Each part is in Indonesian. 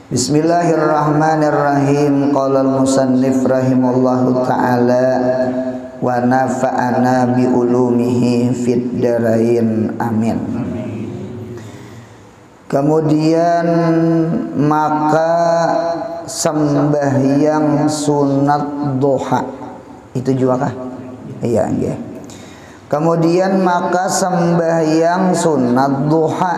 Bismillahirrahmanirrahim. Qala al-musannif rahimallahu ta'ala wa nafa'ana bi ulumihi fid darain amin. Kemudian maka sembahyang sunat duha itu juga kah? Iya, iya. Kemudian maka sembahyang sunat duha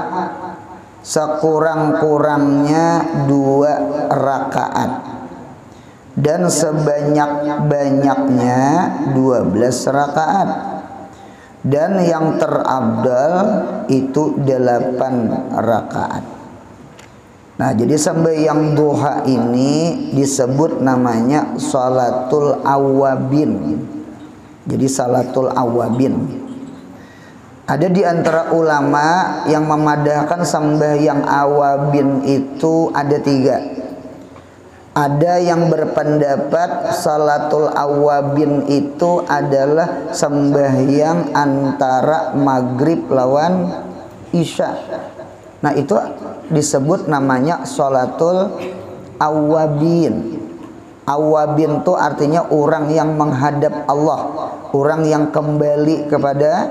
sekurang-kurangnya 2 rakaat dan sebanyak-banyaknya 12 rakaat dan yang terabdal itu 8 rakaat. Nah, jadi sembahyang duha ini disebut namanya salatul awabin. Jadi salatul awabin. Ada di antara ulama yang memadahkan sembahyang awabin itu ada 3. Ada yang berpendapat salatul awabin itu adalah sembahyang antara maghrib lawan isya. Nah, itu disebut namanya salatul awabin. Awabin itu artinya orang yang menghadap Allah, orang yang kembali kepada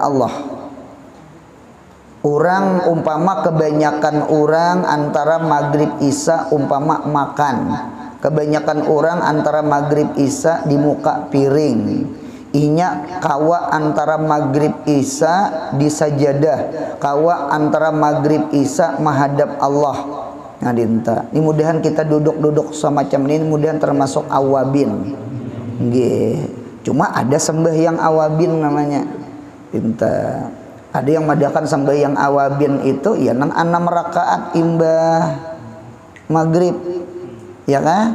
Allah. Orang umpama kebanyakan orang antara maghrib isya umpama makan. Kebanyakan orang antara maghrib isya di muka piring. Inya kawa antara maghrib isya di sajadah. Kawa antara maghrib isya menghadap Allah. Nah, dinta. Ini mudahan kita duduk-duduk semacam ini mudahan termasuk awabin. Nggih. Cuma ada sembahyang awabin namanya. Pinta. Ada yang madakan sembahyang awabin itu ya nang 6 rakaat imbah maghrib, ya kan?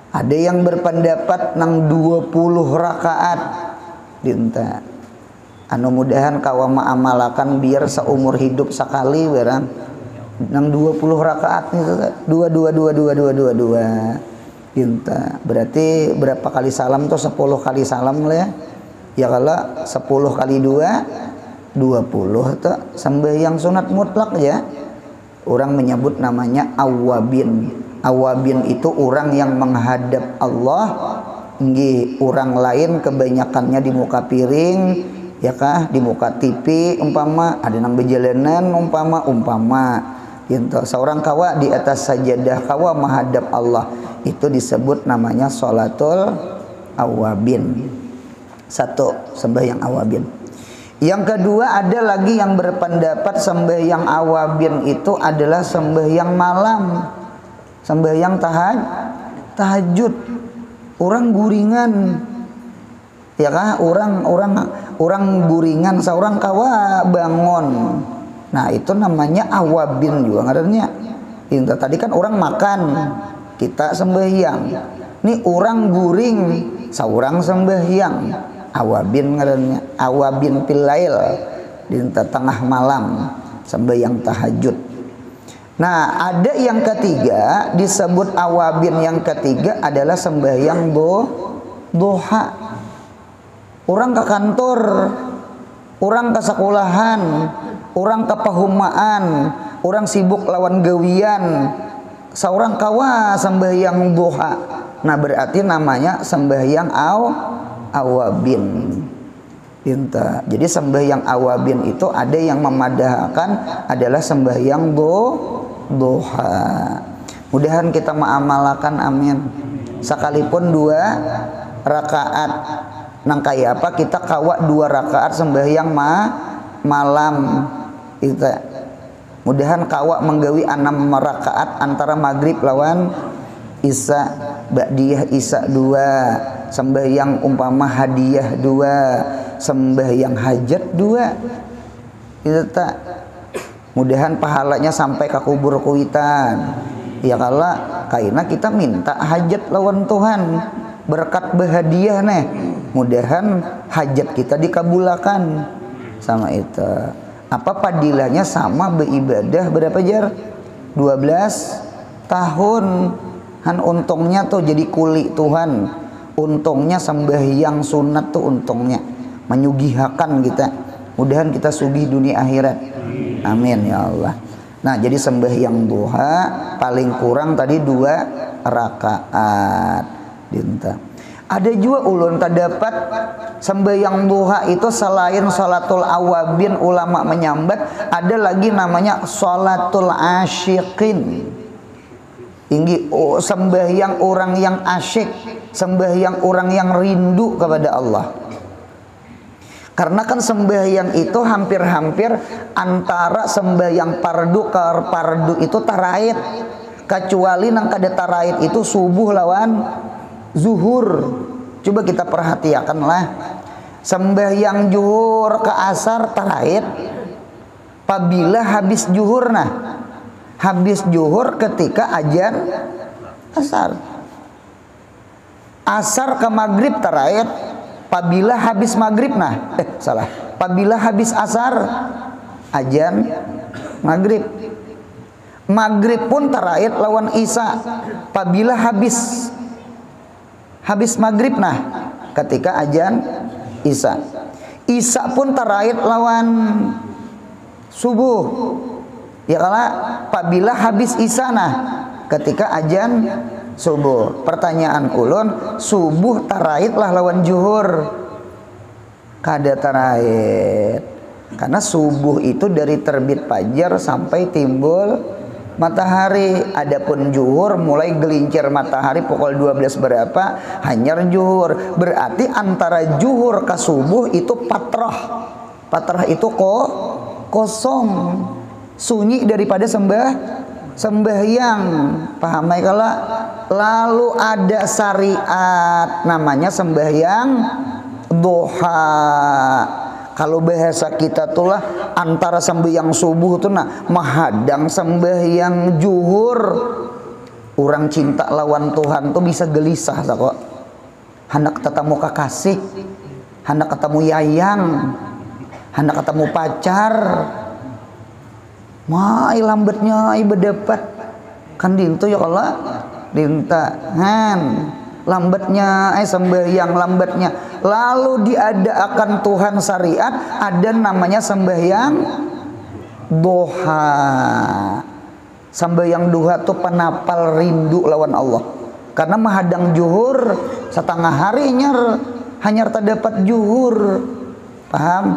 Ada yang berpendapat nang 20 rakaat, pinta. Anu mudahan kawama amalakan biar seumur hidup sekali barang nang 20 rakaat itu 2 pinta. Berarti berapa kali salam tuh 10 kali salam lah ya. Ya kalau 10 kali 2 20 itu sembahyang sunat mutlak ya. Orang menyebut namanya awabin. Awabin itu orang yang menghadap Allah. Nggih, orang lain kebanyakannya di muka piring, ya kah, di muka TV umpama, ada nang bejalanan umpama. Gitu. Seorang kawa di atas sajadah kawa menghadap Allah. Itu disebut namanya sholatul awabin. 1 sembahyang awabin. Yang kedua ada lagi yang berpendapat sembahyang awabin itu adalah sembahyang malam, sembahyang tahajud. Orang guringan, ya kah? Orang guringan, seorang kawa bangun. Nah, itu namanya awabin juga ngarannya. Itu tadi kan orang makan, kita sembahyang. Nih orang guring, seorang sembahyang. Awabin ngarannya, awabin pilail di tengah malam sembahyang tahajud. Nah, ada yang ketiga disebut awabin, yang ketiga adalah sembahyang duha. Orang ke kantor, orang ke sekolahan, orang ke pahumaan, orang sibuk lawan gawian, seorang kawa sembahyang duha. Nah, berarti namanya sembahyang awabin. Pinta. Jadi sembahyang awabin itu ada yang memadahkan adalah sembahyang duha. Mudahan kita mengamalkan, amin. Sekalipun 2 rakaat. Nang kaya apa kita kawa 2 rakaat sembahyang malam. Kita mudahan kawa menggawi 6 rakaat antara maghrib lawan isya, ba'diyah isya 2, sembahyang umpama hadiah 2, sembahyang hajat 2. Itu tak. Mudahan pahalanya sampai ke kubur kuitan. Ya kalau kaina kita minta hajat lawan Tuhan, berkat berhadiah nih. Mudahan hajat kita dikabulakan sama itu. Apa padilahnya sama beribadah berapa jar? 12 tahun. Han untungnya tuh jadi kuli Tuhan. Untungnya sembahyang sunat tuh untungnya menyugihakan kita. Mudahan kita sugih dunia akhirat. Amin ya Allah. Nah, jadi sembahyang duha paling kurang tadi 2 rakaat dinta. Ada juga ulun terdapat sembahyang duha itu selain salatul awabin, ulama menyambat ada lagi namanya salatul asyiqin. Tinggi sembahyang orang yang asyik, sembahyang orang yang rindu kepada Allah. Karena kan sembahyang itu hampir-hampir antara sembahyang fardu ke fardu itu tarait. Kecuali nang kada tarait itu subuh lawan zuhur. Coba kita perhatikanlah. Sembahyang zuhur ke asar tarait. Apabila habis zuhur nah. Habis zuhur ketika azan asar. Asar ke maghrib tarait. Apabila habis maghrib nah, salah. Apabila habis asar, azan maghrib. Maghrib pun tarait lawan isya. Apabila habis maghrib nah, ketika azan isya. Isya pun tarait lawan subuh. Ya kala apabila habis isya nah, ketika azan subuh. Pertanyaan ulun, subuh tarait lah lawan zuhur. Kada tarait. Karena subuh itu dari terbit fajar sampai timbul matahari. Adapun zuhur mulai gelincir matahari pukul 12 berapa hanyar zuhur. Berarti antara zuhur ke subuh itu patrah. Patrah itu kosong. Sunyi daripada sembahyang, paham ya kalau lalu ada syariat namanya sembahyang duha. Kalau bahasa kita tuh lah antara sembahyang subuh tuh nah menghadang sembahyang zuhur. Orang cinta lawan Tuhan tuh bisa gelisah kok. Hendak ketemu kekasih, hendak ketemu yayang, hendak ketemu pacar. Mai lambatnya ai berdapat kan dintu ya Allah dinta han lambatnya ai sembahyang lambatnya lalu diadakan Tuhan syariat ada namanya sembahyang duha. Sembahyang duha tuh penapal rindu lawan Allah karena menghadang zuhur setengah hari hanyar terdapat zuhur, paham?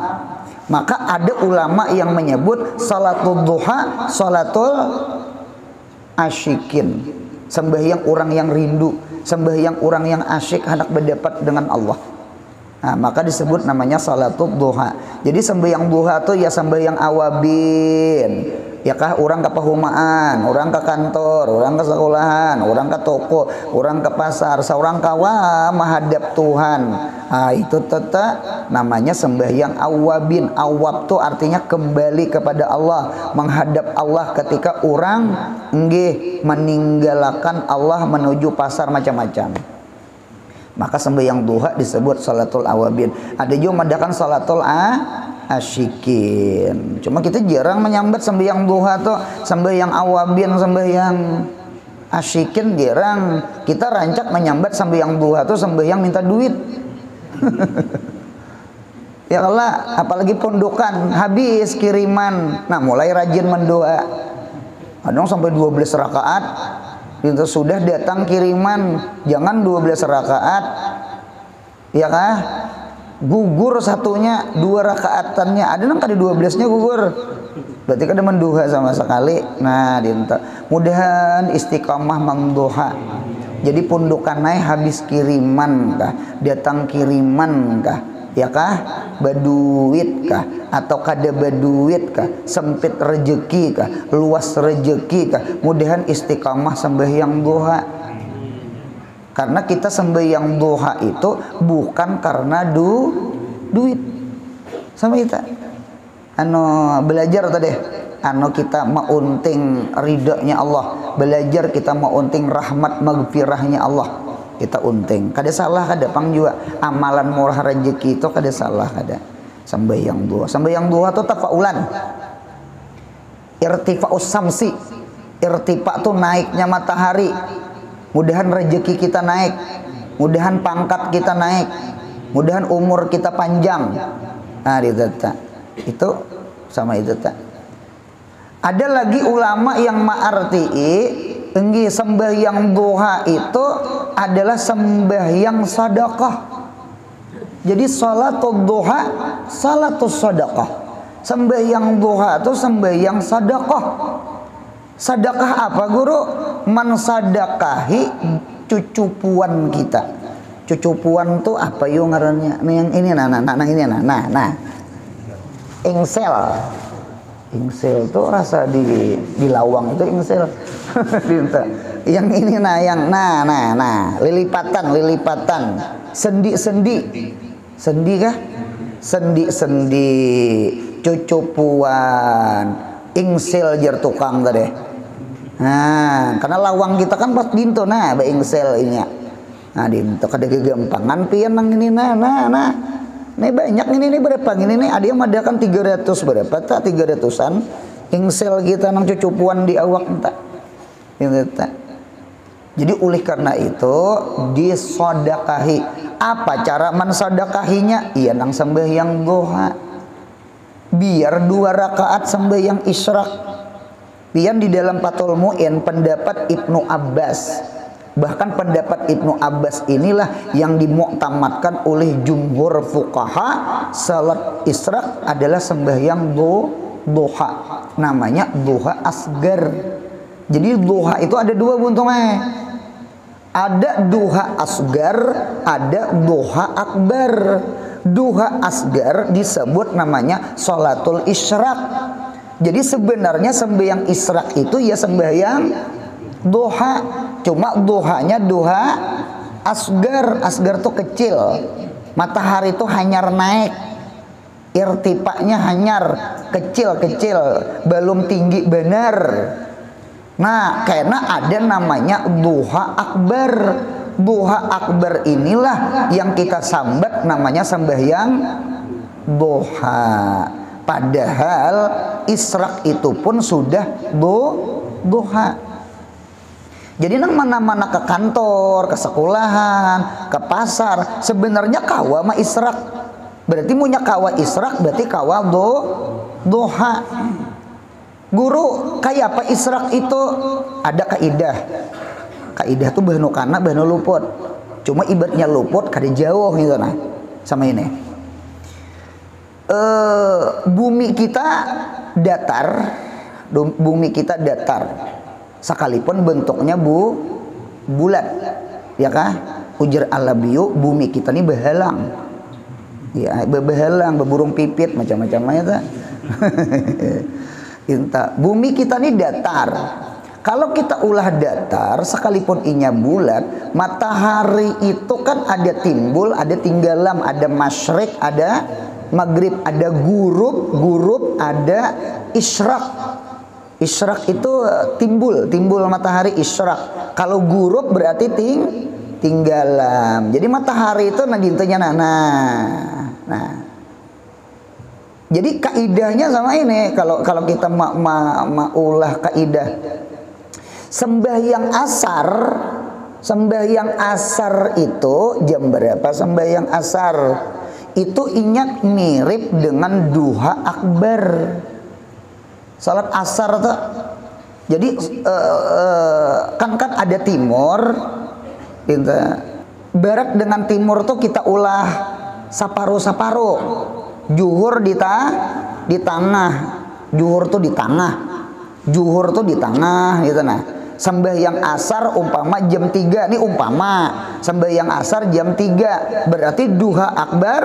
Maka ada ulama yang menyebut salatul duha salatul asyikin, sembahyang orang yang rindu, sembahyang orang yang asyik hendak berdapat dengan Allah. Nah, maka disebut namanya salatul duha. Jadi sembahyang duha itu ya sembahyang awabin. Ya kah orang ke perumahan, orang ke kantor, orang ke sekolahan, orang ke toko, orang ke pasar, seorang kawa menghadap Tuhan. Nah, itu tetap namanya sembahyang awabin. Awab tuh artinya kembali kepada Allah, menghadap Allah ketika orang meninggalkan Allah menuju pasar macam-macam. Maka sembahyang duha disebut salatul awabin. Ada juga madakan salatul asyikin. Cuma kita jarang menyambat sembahyang duha tuh, sembahyang awabin, sembahyang asyikin jarang. Kita rancak menyambat sembahyang duha tuh sembahyang minta duit. Ya Allah, apalagi pondokan habis kiriman. Nah, mulai rajin mendoa. Kadang sampai 12 rakaat. Itu sudah datang kiriman, jangan 12 rakaat. Ya kah? Gugur satunya, 2 rakaatannya. Ada nang tadi 12-nya gugur. Berarti kan menduha sama sekali. Nah, dinta. Mudahan istiqamah mengduha. Jadi pundukan naik habis kiriman kah? Datang kiriman kah? Ya kah? Baduit kah? Atau kada baduit kah? Sempit rezeki kah? Luas rezeki kah? Mudahan istiqamah sembahyang duha. Karena kita sembahyang duha itu bukan karena duit. Sama kita belajar tadi kita maunting ridhonya Allah, belajar kita maunting rahmat maghfirahnya Allah, kita unting. Kada salah kada pang juga amalan murah rezeki itu kada salah kada. Sembahyang duha. Sembahyang duha itu tafaulan. Irtifa'us samsi. Irtifa tuh naiknya matahari. Mudahan rezeki kita naik, mudahan pangkat kita naik, mudahan umur kita panjang. Nah, itu sama itu tak. Ada lagi ulama yang ma'arti'i enggi sembahyang duha itu adalah sembahyang sedekah. Jadi salatul duha salatus sedekah. Sembahyang duha itu sembahyang sedekah. Sedekah apa guru? Mensedekahi cucupuan kita. Cucupuan tuh apa yo ngarannya? Yang ini nah. Ingsel. Ingsel tuh rasa di lawang itu ingsel. Yang ini yang lilipatan. Sendi kah? Sendi cucupuan ingsel jer tukang tadi. Nah, karena lawang kita kan pas dinto ba ingsel ini ya. Nah, dinto kada gagampangan pian nang ini nah. Ini banyak ini berapa ini nih ada yang madakan 300 berapa tak 300-an ingsel kita nang cucupuan di awak tak. Jadi oleh karena itu disodakahi. Apa cara mensodakahinya? Iya nang sembahyang duha. Biar 2 rakaat sembahyang isyraq. Biar di dalam Fathul Mu'in pendapat Ibnu Abbas. Bahkan pendapat Ibnu Abbas inilah yang dimuktamadkan oleh jumhur fuqaha. Salat isyraq adalah sembahyang duha. Namanya duha asgar. Jadi duha itu ada 2 buntungnya. Ada duha asgar, ada duha akbar. Duha asgar disebut namanya sholatul isyraq. Jadi sebenarnya sembahyang isyraq itu ya sembahyang duha. Cuma duhanya duha asgar. Asgar tuh kecil. Matahari tuh hanyar naik. Irtifaknya hanyar, kecil-kecil, belum tinggi benar. Nah, karena ada namanya duha akbar. Duha akbar inilah yang kita sambat namanya sembahyang duha. Padahal isyraq itu pun sudah duha. Jadi nang mana-mana ke kantor, ke sekolahan, ke pasar, sebenarnya kawa mah isyraq. Berarti punya kawa isyraq berarti kawa duha. Guru, kayak apa isyraq itu? Ada kaidah. Kaidah tuh bahnu kana, bahnu luput. Cuma ibaratnya luput kada jauh gitu nah. Sama ini. Bumi kita datar. Bumi kita datar. Sekalipun bentuknya bulat. Ya kah? Ujar Alabiyu, bumi kita ini behalang. Ya, behalang, beburung pipit macam-macamnya ta. Bumi kita ini datar. Kalau kita ulah datar, sekalipun inya bulat, matahari itu kan ada timbul, ada tinggalam, ada masyrik, ada maghrib, ada gurub, ada isyraq. Isyraq itu timbul matahari isyraq. Kalau gurub berarti tinggalam. Jadi matahari itu dintennya nah. Jadi kaidahnya sama ini. Kalau kita maulah kaidah sembahyang asar itu jam berapa sembahyang asar? Itu ingat mirip dengan duha akbar. Salat asar tuh. Jadi kan ada timur, barat dengan timur tuh kita ulah saparu. Juhur di tengah, juhur tuh di tengah gitu nah. Sembahyang asar umpama jam 3 nih umpama sembahyang asar jam 3 berarti duha akbar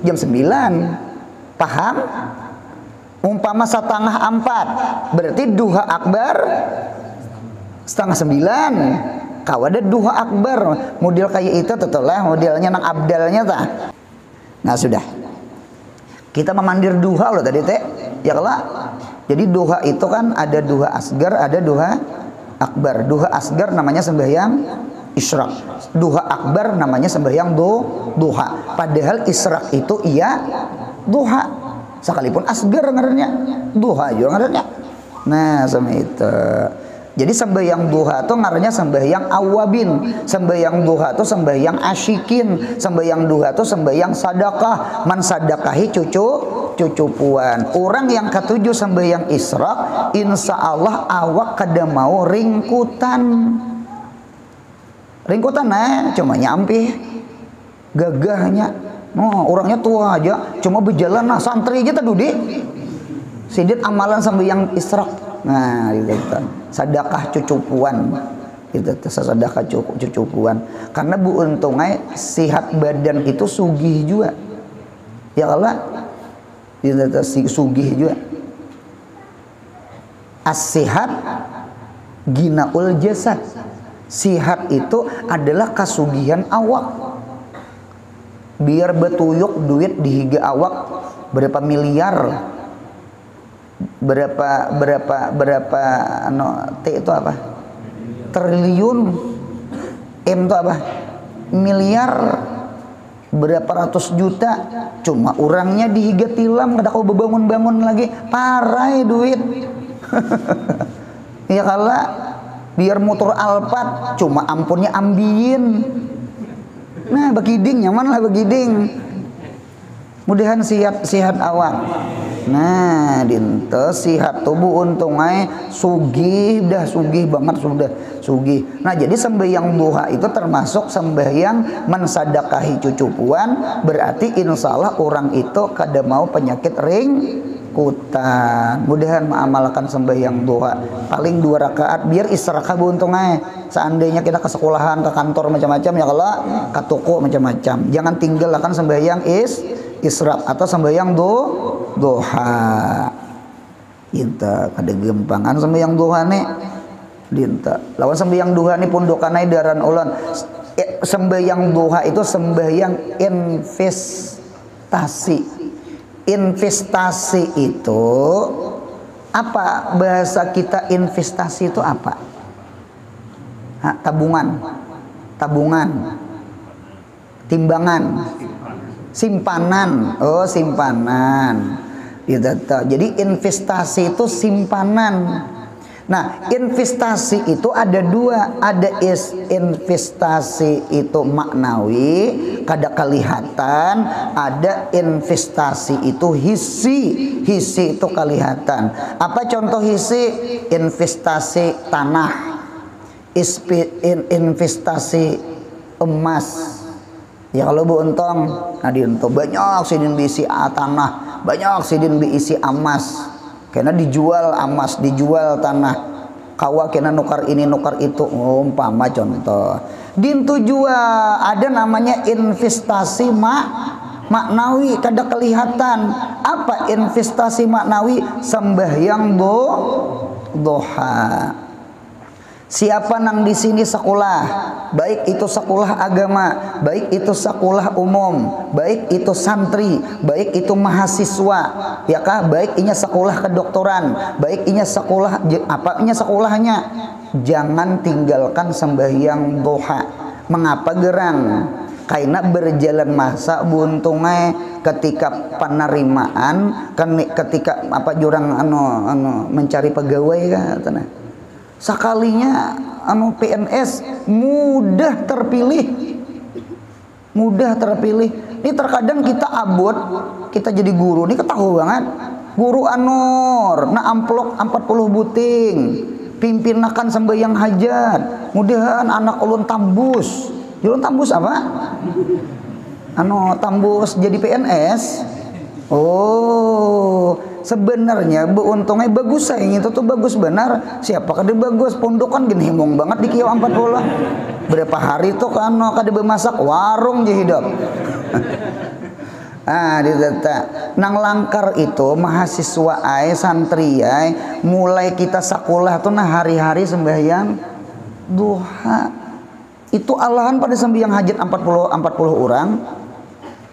jam 9. Paham? Umpama 3:30 berarti duha akbar 8:30. Kawada duha akbar model kayak itu tetelah modelnya nang abdalnya ta. Nah sudah. Kita memandir duha loh tadi teh. Ya kalau jadi duha itu kan ada duha asgar, ada duha akbar. Duha asgar namanya sembahyang isyraq. Duha akbar namanya sembahyang duha. Padahal isyraq itu iya duha. Sekalipun asgar ngarannya duha juga ngarannya. Nah sama itu. Jadi sembahyang duha itu ngarannya sembahyang awabin, sembahyang duha itu sembahyang asyikin, sembahyang duha itu sembahyang sadakah, mensadakahi cucupuan. Orang yang ketujuh sembahyang isyraq, insya Allah awak kada mau ringkutan. Ringkutan cuma nyampi gagahnya. Orangnya tua aja, cuma berjalan santri aja tadi. Sidit amalan sembahyang isyraq. Nah, itu sedekah cucupuan. Itu sedekah cucupuan. Karena bu untungnya sihat badan itu sugih juga. Ya Allah, itu sugih juga. As-sihat ginaul jasad. Sihat itu adalah kasugihan awak. Biar betuyuk duit di higa awak berapa miliar, berapa T itu apa, triliun, M itu apa, miliar, berapa ratus juta, cuma orangnya dihiga tilam kada kau bebangun-bangun lagi, parai duit. Ya kala biar motor Alphard cuma ampunnya ambiin. Nah begiding nyaman lah begiding. Mudahan sihat awak. Nah dinten sihat tubuh untungnya sugih, dah sugih banget sudah sugih. Nah jadi sembahyang duha itu termasuk sembahyang mensadakahi cucupuan, berarti insya Allah orang itu kada mau penyakit ringkutan. Mudahan mengamalkan sembahyang duha paling 2 rakaat biar istirahat untungnya. Seandainya kita ke sekolahan, ke kantor macam-macam ya kalau ke toko macam-macam, jangan tinggalkan sembahyang isyraq atau sembahyang duha. Inta kada gempangan sembahyang duha nih. Dinta lawan sembahyang duha nih pundokanai daran ulun. Sembahyang duha itu sembahyang investasi. Investasi itu apa? Bahasa kita investasi itu apa? Tabungan, timbangan, simpanan. Oh simpanan. Jadi investasi itu simpanan. Nah investasi itu ada 2, ada investasi itu maknawi kada kelihatan, ada investasi itu hisi itu kelihatan. Apa contoh hisi? Investasi tanah, investasi emas. Ya kalau bu untung, untuk banyak sidin diisi tanah, banyak sidin diisi emas. Karena dijual emas, dijual tanah. Kawa kena nukar ini nukar itu. Umpama contoh. Dintu jua ada namanya investasi maknawi kada kelihatan. Apa investasi maknawi? Sembahyang duha. Siapa nang di sini sekolah, baik itu sekolah agama, baik itu sekolah umum, baik itu santri, baik itu mahasiswa, ya kah? Baik inya sekolah kedokteran, baik inya sekolah apa inya sekolahnya, jangan tinggalkan sembahyang duha. Mengapa gerang? Karena berjalan masa buntungnya ketika penerimaan, ketika apa jurang mencari pegawai kan. Sekalinya PNS mudah terpilih. Ini terkadang kita abot, kita jadi guru nih ketahui banget. Guru anur, amplok 40 buting, pimpinakan sembahyang hajat. Mudahan anak ulun tambus. Ulun tambus apa? Tambus jadi PNS. Oh, sebenarnya untungnya bagus sayang itu tuh bagus benar. Siapa kada bagus pondok kan gini himong banget di kiau 40. Berapa hari tuh kan kada bemasak warung je hidup. Nang langkar itu mahasiswa santri mulai kita sekolah tuh hari-hari sembahyang duha. Itu alahan pada sembahyang hajat 40 orang.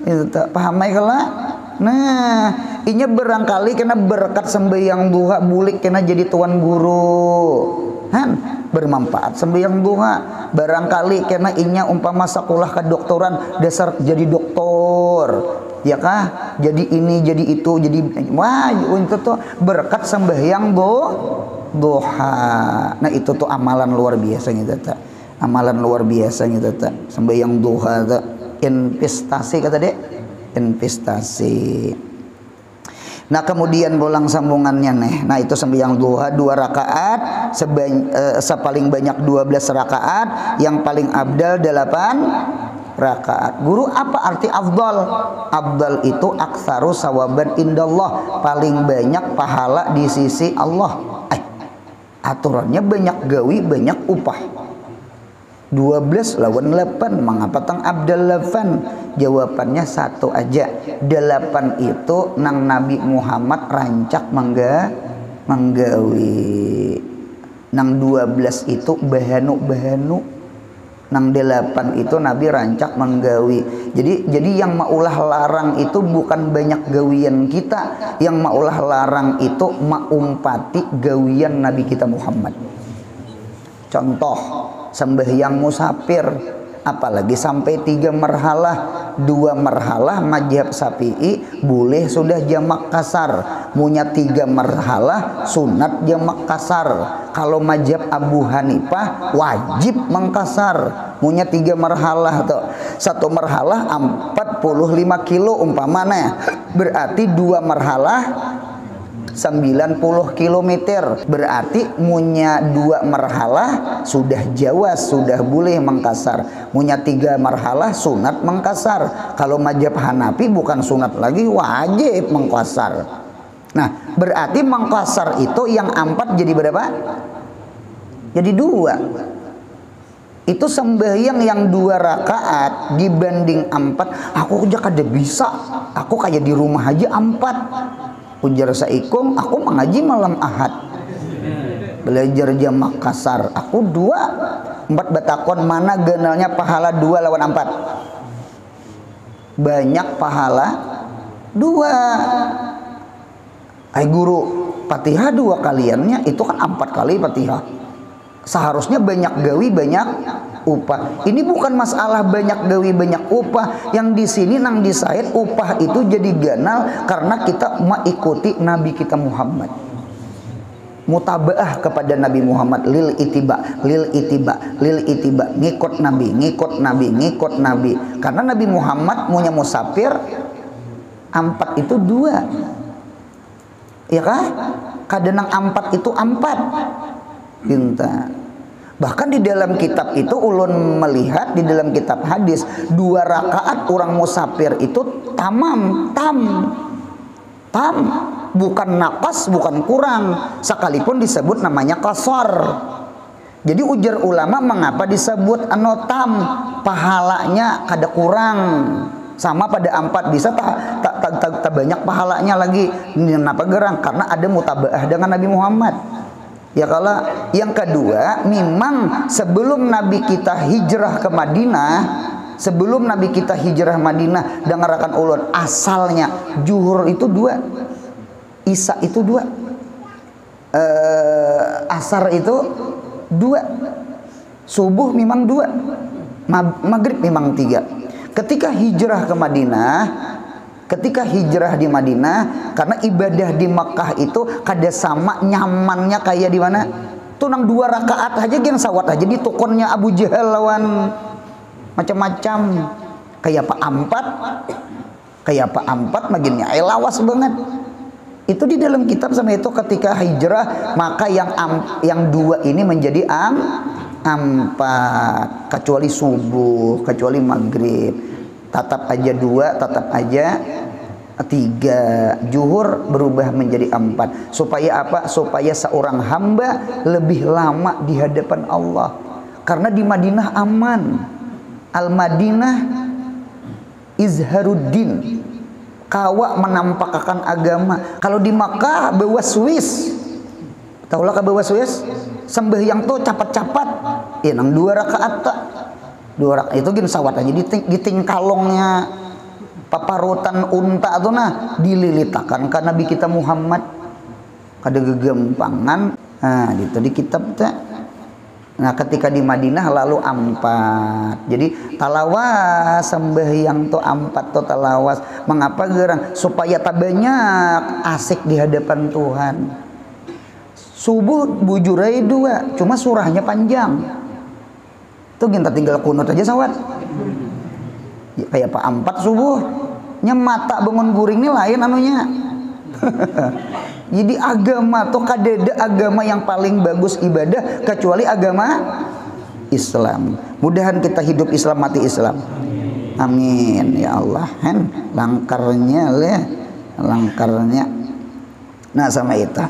Itu paham kala? Nah, inya barangkali kena berkat sembahyang duha bulik kena jadi tuan guru. Bermanfaat sembahyang duha. Barangkali kena inya umpama sekolah kedokteran dasar jadi doktor. Ya kah? Jadi ini, jadi itu, jadi wah itu tuh berkat sembahyang duha. Nah itu tuh amalan luar biasanya tata, amalan luar biasanya tata, sembahyang duha tata. Investasi kata dek, investasi. Nah kemudian bolang sambungannya nih. Nah itu sembahyang duha 2 rakaat, sepaling banyak 12 rakaat, yang paling abdal 8 rakaat. Guru, apa arti afdal? Afdal itu aktsaru sawaban indallah, paling banyak pahala di sisi Allah. Aturannya banyak gawi banyak upah. 12 lawan 8, mengapa tang abdal 8? Jawabannya satu aja. 8 itu nang Nabi Muhammad rancak menggawi. Nang 12 itu bahanu. Nang 8 itu Nabi rancak menggawi. Jadi yang maulah larang itu bukan banyak gawian kita. Yang maulah larang itu maumpati gawian Nabi kita Muhammad. Contoh, sembahyang musafir, apalagi sampai 3 marhalah. 2 marhalah mazhab Syafi'i boleh sudah jamak kasar. Munya 3 marhalah sunat jamak kasar. Kalau mazhab Abu Hanifah wajib mengkasar. Munya 3 marhalah tuh. 1 marhalah 45 kilo umpamanya. Berarti 2 marhalah 90 km. Berarti munya 2 marhalah sudah jawas, sudah boleh mengkasar. Munya 3 marhalah sunat mengkasar. Kalau mazhab Hanafi bukan sunat lagi, wajib mengkasar. Nah berarti mengkasar itu yang 4 jadi berapa? Jadi 2. Itu sembahyang yang 2 rakaat dibanding 4. Aku aja kada bisa, aku kayak di rumah aja 4. Ujar saikum, aku mengaji malam Ahad, belajar jamak kasar, aku 2. 4 batakon, mana ganalnya pahala 2 lawan 4? Banyak pahala 2. Guru, Fatihah 2 kaliannya itu kan 4 kali Fatihah. Seharusnya banyak gawi banyak upah. Ini bukan masalah banyak gawi banyak upah. Yang di sini nang disaid upah itu jadi ganal karena kita mengikuti Nabi kita Muhammad. Mutabaah kepada Nabi Muhammad, lil itiba, ngikut Nabi. Karena Nabi Muhammad punya musafir 4 itu 2. Ya kah? Kadang 4 itu 4. Pintar. Bahkan di dalam kitab itu ulun melihat di dalam kitab hadis 2 rakaat orang musafir itu tam, bukan nakas, bukan kurang, sekalipun disebut namanya kasar. Jadi ujar ulama mengapa disebut tam, pahalanya kada kurang. Sama pada 4 bisa tak banyak pahalanya lagi. Kenapa gerang? Karena ada mutabaah dengan Nabi Muhammad. Ya kalau yang kedua, memang sebelum Nabi kita hijrah ke Madinah, dengarkan ulun, asalnya zuhur itu 2, isya itu 2, asar itu 2, subuh memang 2, maghrib memang 3. Ketika hijrah di Madinah, karena ibadah di Makkah itu kada sama nyamannya kayak di mana. Tuh nang 2 rakaat aja geng sawat aja di tokonnya Abu Jahal lawan macam-macam. Kayak Pak Ampat maginnya lawas banget. Itu di dalam kitab sama itu ketika hijrah, maka yang 2 ini menjadi 4, kecuali subuh, kecuali maghrib. Tatap aja 2, tatap aja 3. Zuhur berubah menjadi 4. Supaya apa? Supaya seorang hamba lebih lama di hadapan Allah. Karena di Madinah aman. Al-Madinah izharuddin, kawa menampakkan agama. Kalau di Makkah bawa Swiss. Taulah ka bawa Swiss? Sembahyang tuh capat-capat. Ya nang 2 rakaat tak. 2 rakaat itu gin sawat aja di tingkalongnya paparutan unta tuh nah dililitakan ke Nabi kita Muhammad. Kada gegampangan. Nah, itu di kitab teh. Nah, ketika di Madinah lalu 4. Jadi talawas sembahyang tuh 4 tuh talawas. Mengapa gerang? Supaya tak banyak asik di hadapan Tuhan. Subuh bujurai 2, cuma surahnya panjang. Tuh kita tinggal kunut aja sawat. Ya, kayak Pak 4 subuh. Nya mata bangun guring ini lain anunya. Jadi agama tuh kadeda agama yang paling bagus ibadah kecuali agama Islam. Mudahan kita hidup Islam mati Islam. Amin ya Allah. Langkarnya leh, langkarnya. Nah sama itu.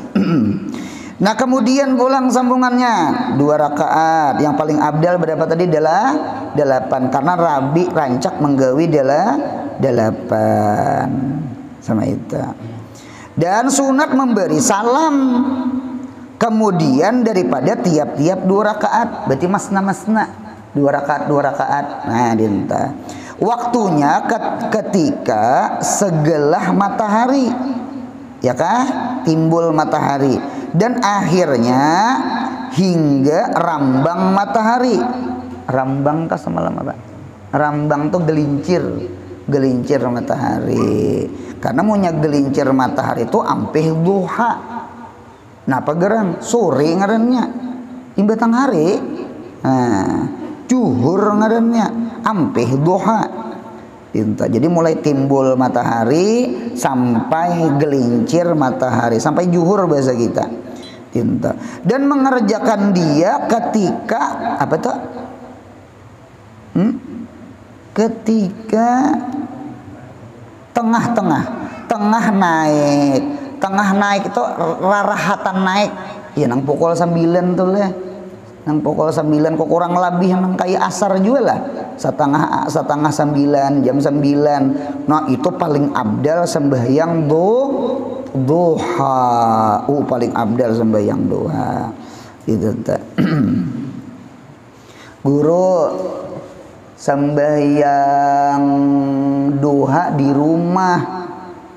Nah kemudian pulang sambungannya 2 rakaat. Yang paling abdal berapa tadi adalah 8 karena Rabi rancak menggawi adalah 8 sama itu. Dan sunat memberi salam kemudian daripada tiap-tiap 2 rakaat. Berarti masna 2 rakaat. Nah dinta. Waktunya ketika segelah matahari. Ya kah? Timbul matahari dan akhirnya hingga rambang matahari. Rambang kah semalam apa? Rambang tuh gelincir matahari. Karena maunya gelincir matahari itu ampih duha. Napa gerang? Sore ngarannya. Imbatang hari. Nah, juhur ngarannya. Ampih duha. Jadi mulai timbul matahari sampai gelincir matahari, sampai juhur bahasa kita. Dan mengerjakan dia ketika apa tuh? Ketika tengah naik itu rarahatan naik. Ya nang pukul 9 tuh leh. Nang pukul 9 kok kurang lebih nang kayak asar juga lah. Setengah 9, jam 9. Nah, itu paling abdal sembahyang duha. Paling abdal sembahyang duha. Gitu teh. Guru sembahyang duha di rumah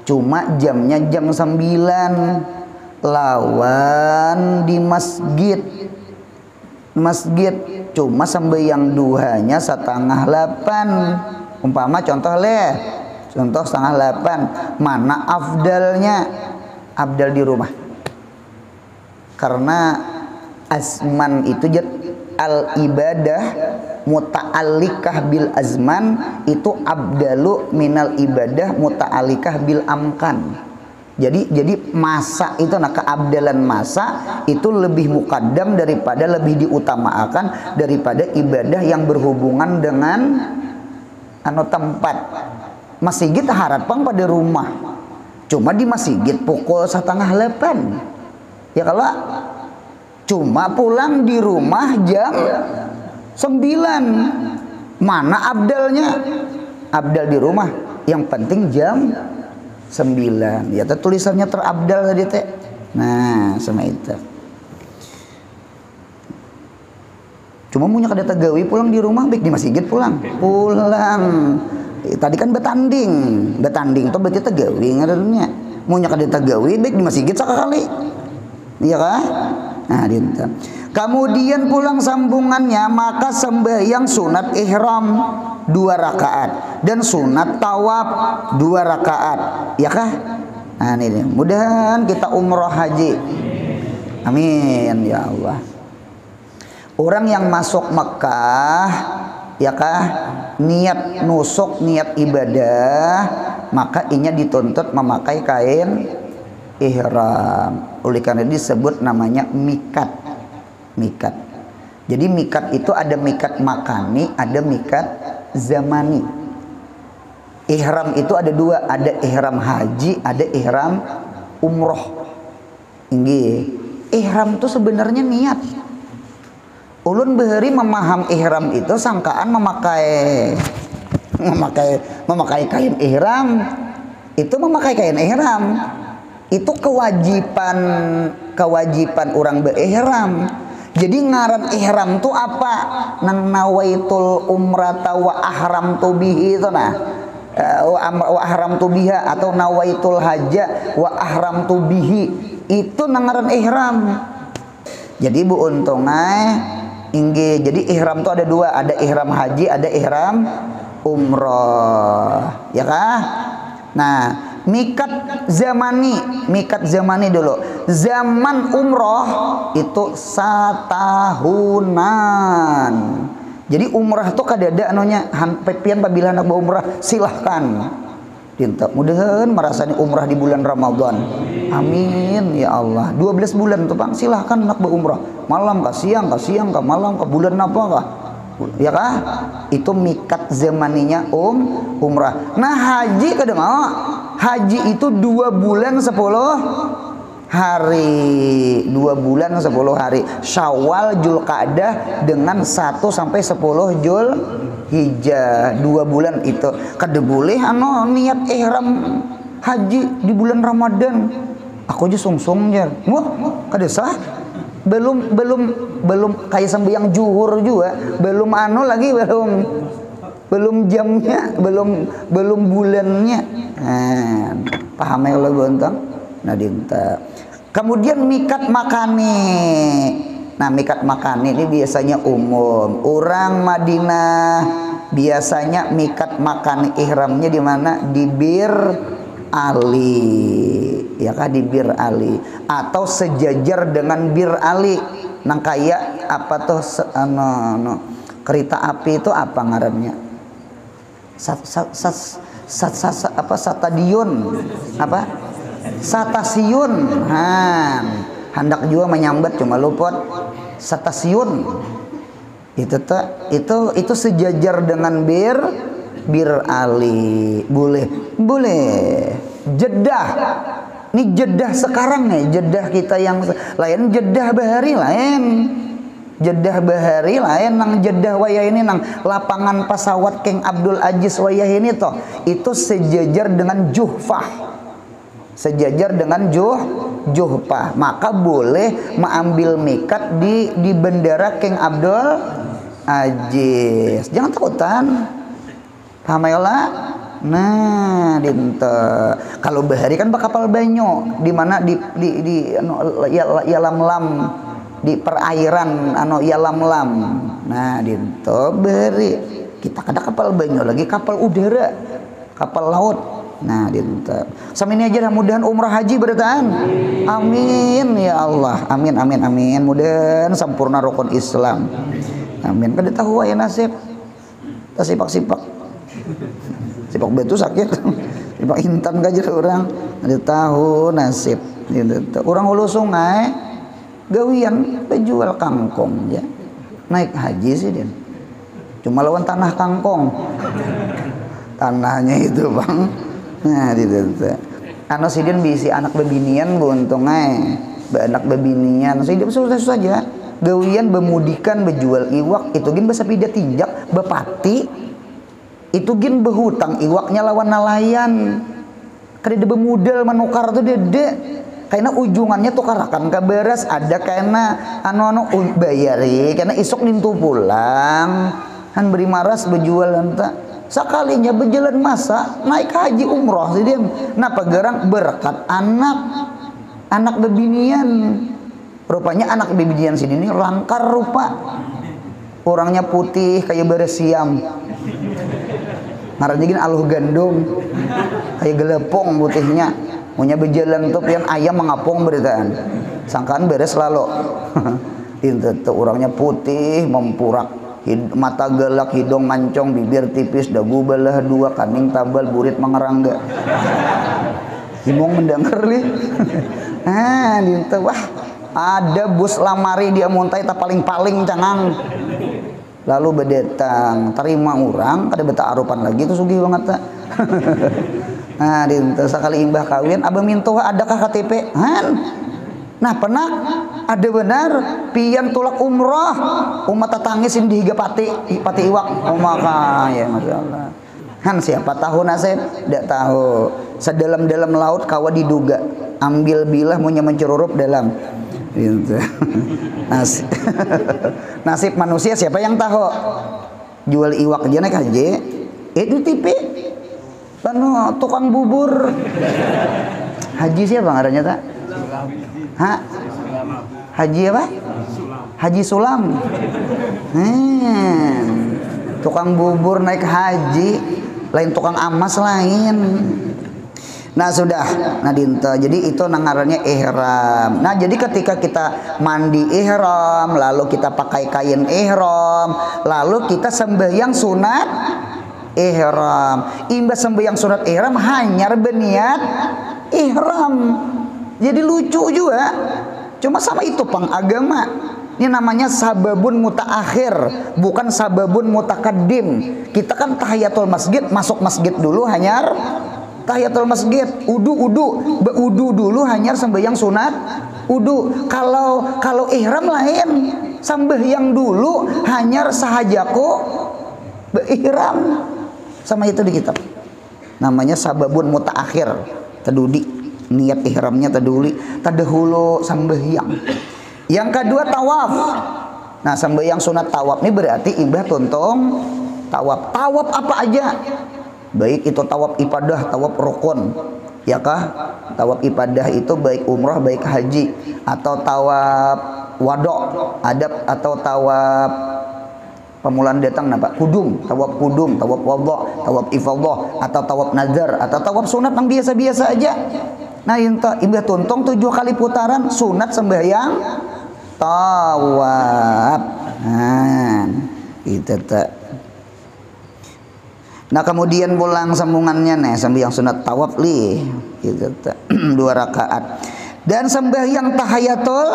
cuma jamnya jam 9, lawan di masjid cuma sembahyang duhanya 7:30. Umpama contoh 7:30. Mana afdalnya? Abdal di rumah, karena azman itu al ibadah muta'alliqah bil azman itu abdalu minal ibadah muta'alliqah bil amkan. Jadi masa itu, nah keabdalan masa itu lebih mukaddam daripada, lebih diutamakan daripada ibadah yang berhubungan dengan tempat. Masjid harapan pada rumah, cuma di masjid pukul 7:30. Ya kalau cuma pulang di rumah jam 9, mana abdalnya? Abdal di rumah, yang penting jam 9. Ya tulisannya terabdal tadi teh. Nah sama itu. Cuma punya kada tegawi pulang di rumah, baik di masjid pulang. Tadi kan betanding tuh berarti tegawi ngarannya. Punya kada tegawi baik di masjid sekali. Iya kah? Nah dinta. Kemudian pulang sambungannya maka sembahyang sunat ihram 2 rakaat dan sunat tawaf 2 rakaat. Ya kah? Nah ini mudahan kita umroh haji. Amin ya Allah. Orang yang masuk Mekah, ya kah, niat nusuk, niat ibadah, maka inya dituntut memakai kain ihram. Oleh karena disebut namanya mikat. Jadi mikat itu ada mikat makani, ada mikat zamani. Ihram itu ada 2, ada ihram haji, ada ihram umroh. Ihram itu sebenarnya niat. Ulun beheri memaham ihram itu sangkaan memakai kain ihram. Itu memakai kain ihram. Itu kewajiban orang beihram. Jadi ngaran ihram tuh apa? Nang nawaitul umrata wa ahramtu bihi itu nah. Wa ahramtu biha atau nawaitul haja wa ahramtu bihi. Itu nang ngaran ihram. Jadi bu untungnya jadi ihram tuh ada 2, ada ihram haji, ada ihram umroh. Ya kah? Nah, Mikat zamani dulu. Zaman umroh itu satahunan. Jadi umrah tuh kadada anunya pepian pabila anak umrah silahkan. Dinta mudahan merasani umrah di bulan Ramadan. Amin ya Allah. 12 bulan tuh Bang, silahkan anak umrah. Malam kah siang kah malam kah bulan apa kah? Ya kah? Itu mikat zamaninya umrah. Nah haji kada mau. Haji itu 2 bulan 10 hari. 2 bulan 10 hari. Syawal, Zulqa'dah dengan 1 sampai 10 Zulhijjah. 2 bulan itu. Kada boleh niat ihram haji di bulan Ramadan. Aku aja sungsung jar. Wah, kada sah. Belum kayak sembahyang zuhur juga, belum jamnya, belum bulannya. Nah, paham ya kalau gontong? Nah, dinta. Kemudian mikat makani. Nah, mikat makani ini biasanya umum. Orang Madinah biasanya mikat makani ihramnya di mana? Di Bir Ali, ya kah, di Bir Ali atau sejajar dengan Bir Ali. Nang kayak apa tuh kereta api itu apa ngarannya? Stasiun. Hendak juga menyambat cuma luput stasiun. Itu sejajar dengan Bir Ali. Boleh. Jeddah. Ini Jeddah sekarang nih, Jeddah kita yang lain, Jeddah Bahari lain. Jeddah Bahari lain, nang Jeddah wayah ini nang lapangan pesawat King Abdul Aziz wayah ini toh. Itu sejajar dengan Juhfah. Sejajar dengan Juhfah. Maka boleh mengambil mikat di bandara King Abdul Aziz. Jangan takutan. Paham ya lah? Nah, dinta. Kalau bahari kan bakapal banyo, di mana di lam di perairan lam. Nah, dinta bahari. Kita kada kapal banyo lagi, kapal udara, kapal laut. Nah, dinta. Sama ini aja mudahan umrah haji bertaan. Amin ya Allah. Amin. Mudahan sempurna rukun Islam. Amin. Kada tahu ya nasib. Sipak-sipak. Sipak betul sakit. Sipak intan gajar orang. Ada tahu nasib. Orang hulu sungai gawian penjual kangkong ya. Naik haji sih dia. Cuma lawan tanah kangkong. Tanahnya itu Bang. Nah, gitu. Sidin bisi anak bebinian buntung anak bebinian. Sidin susah saja. Gawian bemudikan bejual iwak itu gin basa pida tinjak bepati. Itu gin behutang iwaknya lawan nelayan. Kada bemudal menukar tuh dede. Karena ujungannya tukarakan ke beras ada karena bayari karena isok nintu pulang kan beri maras bejual enta sekalinya berjalan masa naik haji umroh sih dia. Nah pagarang berkat anak bebinian. Rupanya anak bebinian sini ini langkar rupa. Orangnya putih kayak beres siam. Ngarannya gini aluh gandum kayak gelepong putihnya. Punya berjalan tuh pian ayam mengapung beritaan. Sangkaan beres lalu. Itu orangnya putih mempurak. Mata gelak, hidung mancong, bibir tipis, dagu belah dua, kaning tabal, burit mengerangga. Himong mendengar nih. Wah, ada bus lamari dia muntai tak paling-paling cangang. Lalu bedetang terima orang kada beta arupan lagi itu sugih banget tak. Nah dinta sekali imbah kawin abah minta adakah KTP nah penak ada benar pian tulak umroh umat tangisin di higa pati iwak maka ya masyaallah siapa tahu nasib tidak tahu sedalam-dalam laut kawa diduga ambil bilah punya mencerurup dalam gitu. Nasib manusia siapa yang tahu jual iwak aja naik haji itu tipe tukang bubur haji siapa ngarannya tak haji apa Haji Sulam tukang bubur naik haji lain tukang amas lain. Nah sudah, nah dinta. Jadi itu nangarannya ihram. Nah jadi ketika kita mandi ihram, lalu kita pakai kain ihram, lalu kita sembahyang sunat ihram. Imbas sembahyang sunat ihram hanya berniat ihram. Jadi lucu juga. Cuma sama itu pang agama. Ini namanya sababun mutaakhir, bukan sababun mutakaddim. Kita kan tahiyatul masjid, masuk masjid dulu hanyar tahiyatul masjid, udu dulu hanyar sembahyang sunat udu. Kalau ihram lain, sembahyang dulu hanyar sahajaku ihram. Sama itu di kitab. Namanya sababun mutaakhir. Tadudi niat ihramnya tadahulu sembahyang. Yang kedua tawaf. Nah sembahyang sunat tawaf ini berarti imbah tuntung tawaf. Tawaf apa aja? Baik itu tawaf ibadah, tawaf rukun, ya kah? Tawaf ibadah itu baik umrah, baik haji, atau tawaf wadok, adab, atau tawaf pemulaan datang, nampak kudum, tawaf wadok, tawaf ifadah, atau tawaf nazar, atau tawaf sunat yang biasa-biasa aja. Nah imbah tuntung 7 kali putaran sunat sembahyang tawaf. Nah itu tak. Nah kemudian pulang sambungannya nih sembahyang sunat tawaf li gitu, 2 rakaat. Dan sembahyang tahiyatul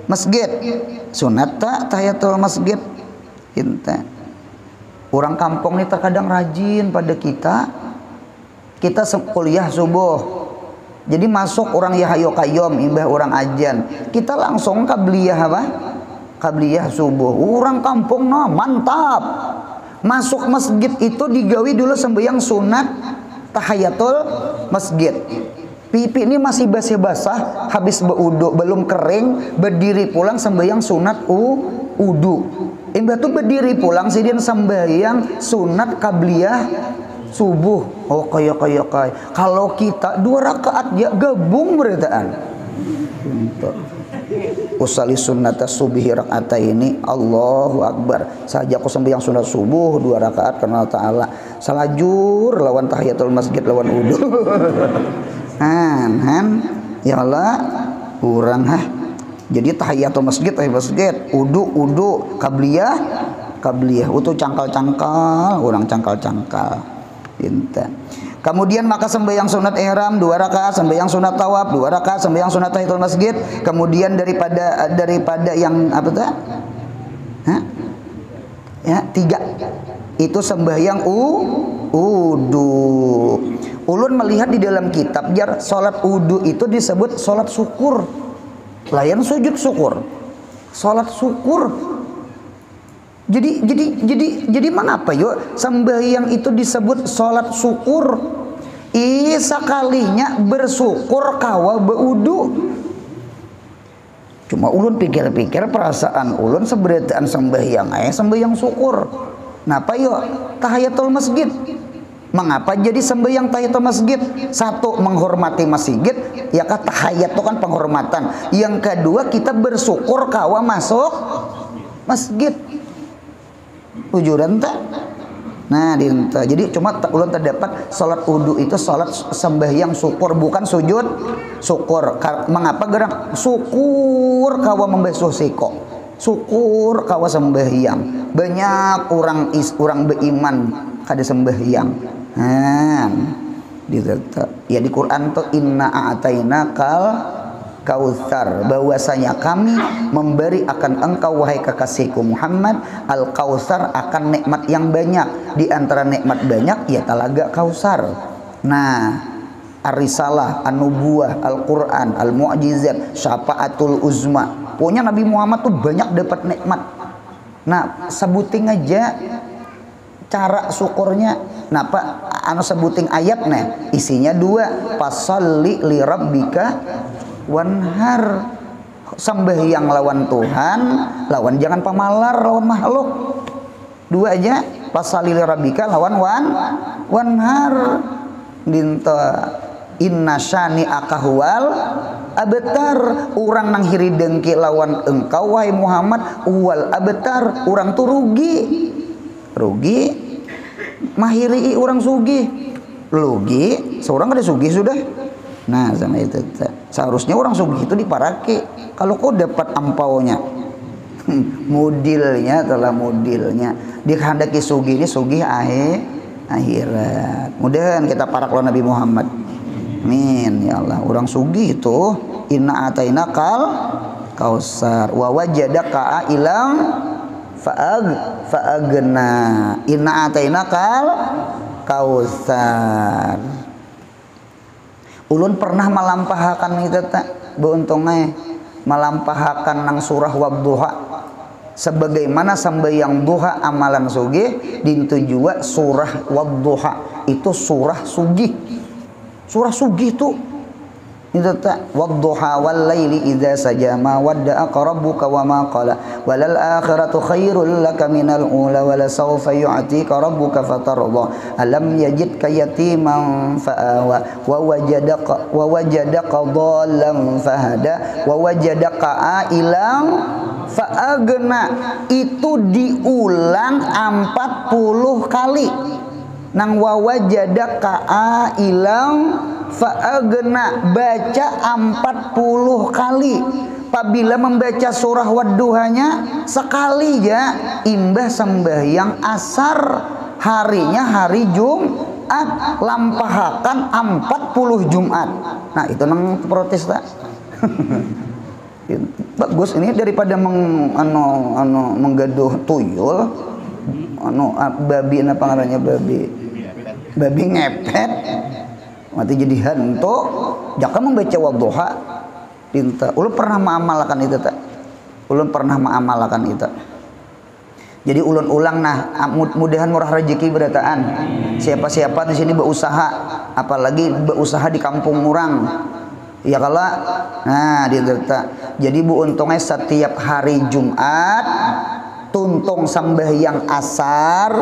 masjid sunat tak tahiyatul masjid. Kita orang kampung nih terkadang rajin pada kita kuliah subuh. Jadi masuk orang yahayo kayom imbah orang ajan, kita langsung kabliyah apa? Kabliyah subuh. Orang kampung nah mantap. Masuk masjid itu digawi dulu sembahyang sunat tahiyatul masjid. Pipi ini masih basah-basah, habis berudu, belum kering, berdiri pulang sembahyang sunat udu. Imbah tuh berdiri pulang sidin sembahyang sunat kabliyah subuh. Oh kayak. Kalau kita 2 rakaat ya gabung beritaan. Usali sunnata subihi rak'ata ini Allahu Akbar. Saja aku sembahyang sunat subuh 2 rakaat karena Allah Ta'ala. Salajur lawan tahiyatul masjid lawan udu. Ya Allah kurang Jadi tahiyatul masjid, udu, kabliyah, utuh cangkal-cangkal, orang cangkal-cangkal. Intan. Kemudian maka sembahyang sunat ihram 2 rakaat, sembahyang sunat tawaf 2 rakaat, sembahyang sunat tahiyatul masjid. Kemudian daripada yang apa tuh? Ya, 3. Itu sembahyang udu. Ulun melihat di dalam kitab jar salat udu itu disebut salat syukur. Layan sujud syukur. Salat syukur. Jadi mengapa yuk sembahyang itu disebut salat syukur? Sekalinya bersyukur kawa beudu. Cuma ulun pikir-pikir perasaan ulun seberataan sembahyang syukur. Napa yuk tahiyatul masjid? Mengapa jadi sembahyang tahiyatul masjid? 1 menghormati masjid, ya kah tahiyat itu kan penghormatan. Yang kedua kita bersyukur kawa masuk masjid. Ujuran tak? Nah, jadi cuma ulun terdapat salat wudu itu salat sembahyang syukur, bukan sujud syukur. Mengapa gerang syukur kawa membasuh siko, syukur kawa sembahyang. Banyak orang beriman kada sembahyang. Ya di Quran tuh inna a'tainakal kautsar, bahwasanya kami memberi akan engkau wahai kekasihku Muhammad al kautsar, akan nikmat yang banyak. Di antara nikmat banyak ya talaga kautsar. Nah, ar-risalah, an-nubuwah, al-Quran, al-mu'jizat, syafaatul uzma. Pokoknya Nabi Muhammad tuh banyak dapat nikmat. Nah, sebuting aja cara syukurnya. Napa anu sebuting ayatnya isinya 2, fasalli li rabbika wanhar, sembahyang lawan Tuhan, lawan jangan pamalar lawan makhluk. 2 aja, fasalli li rabbika lawan wanhar. Dinta inna syani akahwal abtar, urang nang hiri dengki lawan engkau wahai Muhammad wal abtar, urang tuh rugi mahiri urang sugih. Lugi, seorang kada sugih sudah. Nah, sama itu. Seharusnya orang sugih itu diparaki. Kalau kau dapat ampaunya, mudilnya telah mudilnya. Dikehendaki sugih ini sugih akhirat. Mudahan kita parak lo Nabi Muhammad. Amin ya Allah. Orang sugih itu inna ataina kausar wa wajadaka ilang faagna. Inna ataina kausar. Ulun pernah malampahakan itu tak beuntungnya malampahakan nang surah Wadduha sebagaimana sambayang duha amalan sugih dintu jua surah Wadduha itu surah sugih itu itu tak Wadduha wal laili idza saja ma wadda'a rabbuka wa ma qala walal akhiratu khairul laka minal ula wala sawfa yu'tika rabbuka fatarda alam yajidka yatiman fa'awa wa wajadaka dhallan fahada wa wajadaka ailan fa'agna. Itu diulang 40 kali nang wa wajadaka ailan fa'agna, baca 40 kali. Apabila membaca surah Wadduhanya sekali ya, imbah sembahyang asar harinya hari Jumat, lampahakan 40 Jumat. Nah itu nang protes tak? Bagus ini daripada menggaduh tuyul, babi apa ngarannya babi ngepet. Mati jadi hantu, jangan membaca Wadduha. Tinta, ulun pernah mengamalkan itu tak? Ulun pernah mengamalkan itu. Jadi ulun ulang nah, mudahan murah rezeki berataan. Siapa-siapa di sini berusaha, apalagi berusaha di kampung murang. Ya kalau, nah dinta. Jadi bu untungnya setiap hari Jumat tuntung sambahyang asar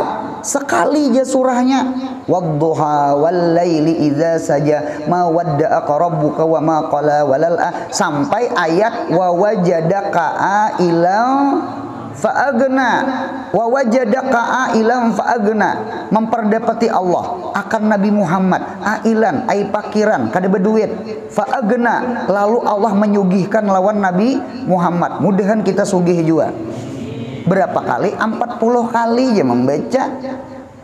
sekali aja surahnya Wadduha wal laili idza saja ma wadda'aka rabbuka wa ma qala walal sampai ayat wa wajadaka ailan fa'agna wa wajadaka ailan fa'agna, memperdapati Allah akan Nabi Muhammad ailan ai pakiran kada berduit fa'agna, lalu Allah menyugihkan lawan Nabi Muhammad. Mudahan kita sugih juga. Berapa kali? 40 kali ya membaca.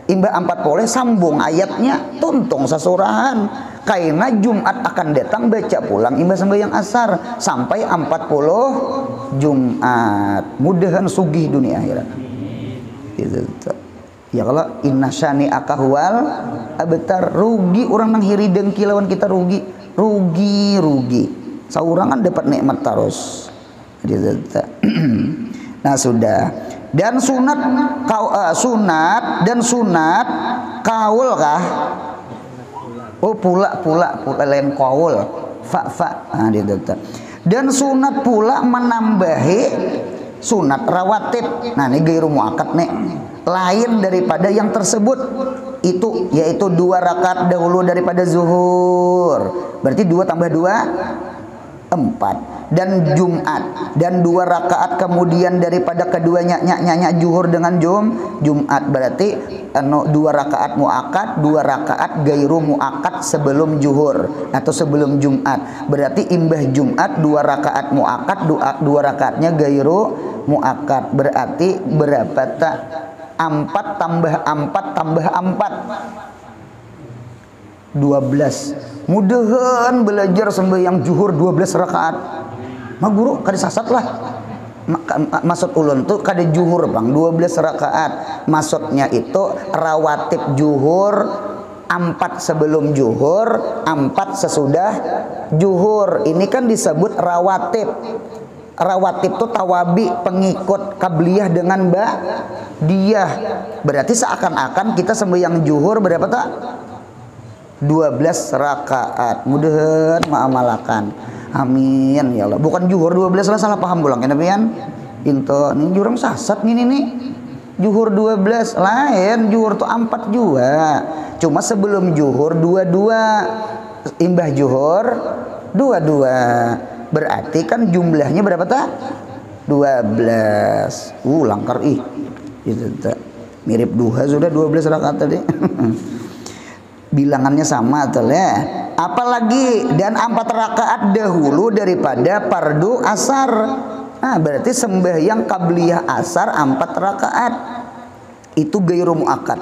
Imbah 40 sambung ayatnya tuntung sesurahan. Kaina Jumat akan datang baca pulang imbah sembahyang asar sampai 40 Jumat. Mudahan sugih dunia akhirat. Gitu. Ya kalau inna syani akahwal abtar, rugi orang nang hiri dengki lawan kita rugi. Saurangan dapat nikmat terus. Gitu. Nah sudah. Dan sunat kaul kah? Oh pula lain kaul. Fa. Nah gitu. Dan sunat pula menambahi sunat rawatib. Nah ini gairu muakkad nih. Lain daripada yang tersebut itu yaitu 2 rakaat dahulu daripada zuhur. Berarti 2 tambah 2 4, dan Jumat, dan 2 rakaat kemudian daripada keduanya nyanyi zuhur dengan Jumat. Berarti 2 rakaat muakkad, 2 rakaat gairu muakkad sebelum zuhur atau sebelum Jumat. Berarti imbah Jumat 2 rakaat muakkad, 2 rakaatnya gairu muakkad. Berarti berapa tak? 4 tambah 4 tambah 4 12. Mudahan belajar sembahyang zuhur 12 rakaat. Mah guru kada sasat lah. Maksud ulun tuh kada zuhur bang 12 rakaat. Maksudnya itu rawatib zuhur 4 sebelum zuhur, 4 sesudah zuhur. Ini kan disebut rawatib. Rawatib itu tawabi, pengikut qabliyah dengan ba'diyah. Berarti seakan-akan kita sembahyang zuhur berapa tak? 12 rakaat. Mudahan ma'amalakan. Amin ya Allah. Bukan zuhur 12 lah, salah paham pulang ya Nabian. Into ini jurang sasat nih. Zuhur 12 lain, zuhur tuh 4 juga. Cuma sebelum zuhur 22, imbah zuhur 22. Berarti kan jumlahnya berapa tak? 12. Langkar ih. Gitu tak. Mirip duha sudah 12 rakaat tadi. bilangannya sama tuh ya. Apalagi dan 4 rakaat dahulu daripada fardu asar. Nah, berarti sembahyang qabliyah asar 4 rakaat. Itu gairu muakkad.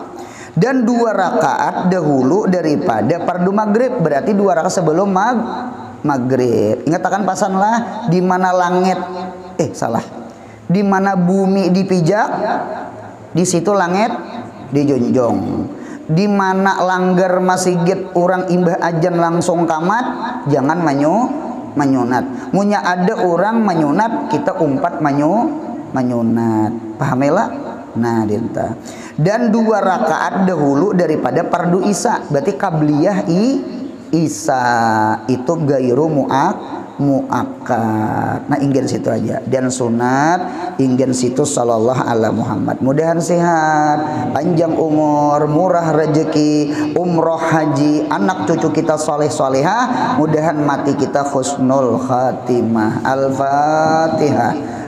Dan 2 rakaat dahulu daripada fardu maghrib, berarti 2 rakaat sebelum maghrib. Ingat akan pasanlah di mana langit salah. Di mana bumi dipijak, di situ langit dijunjung. Di mana langgar masjid orang imbah ajan langsung kamat, jangan manyunat. Munya ada orang manyunat, kita umpat manyunat. Pahamela? Nah, dinta. Dan 2 rakaat dahulu daripada fardu isya, berarti qabliyah isya itu gairu muakkad. Nah, ingin situ aja. Dan sunat ingin situ sallallahu ala Muhammad. Mudahan sehat, panjang umur, murah rezeki, umroh haji, anak cucu kita soleh solehah. Mudahan mati kita husnul khatimah. Al-Fatihah.